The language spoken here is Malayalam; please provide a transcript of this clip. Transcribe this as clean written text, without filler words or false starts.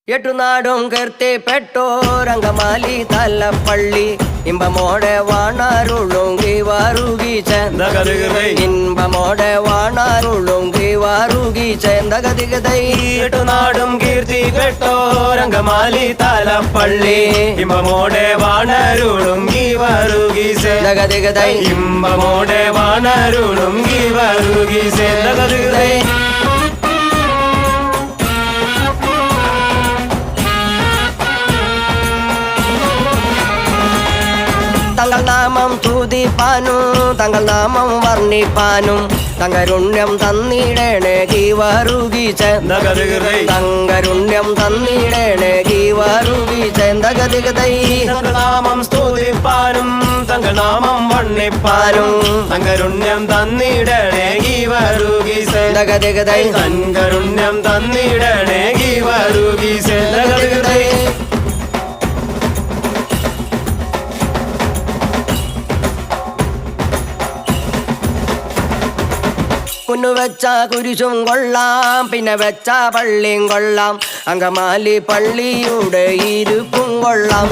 എട്ടുനാടും കീർത്തിപ്പെട്ടോരംഗമാലി തലപ്പള്ളി ഇമ്പമോടെ വാണാരുളുങ്കി വാറുകി ഇമ്പമോടെ വാണാരുളുങ്കി വാറുകി ചേന്തകതികതൈ എട്ടുനാടും കീർത്തിപ്പെട്ടോരംഗമാലി തലപ്പള്ളി ഇമ്പമോടെ വാണരുളുങ്കി വാറുകി ചേന്തകതികതൈ ഇമ്പമോടെ വാണരുളുങ്കി വാറുകി ചേന്തകതികതൈ തങ്ങൾ നാമം തുതിപ്പാനും തങ്ങൾ നാമം വർണ്ണിപ്പാനും തങ്കരുണ്യം തന്നിടേണേ ഗീവാറുകി തങ്കരുണ്യം തന്നിടേണേ ഗീവാറുകി ചേന്തകതികതൈ നാമം സ്തുതിപ്പാനും തങ്ങൾ നാമം വർണ്ണിപ്പാനും തങ്കരുണ്യം തന്നിടണേ ഗീവാറുകി ചേന്തകതികതൈ തങ്കരുണ്യം തന്നിടണേ ഗീവാറുകി ചേന്തകതികതൈ കുന്നുവെച്ച കുരിശും കൊള്ളാം പിന്നെ വെച്ച പള്ളിയും കൊള്ളാം അങ്കമാലി പള്ളിയുടെ ഇരുപ്പും കൊള്ളാം.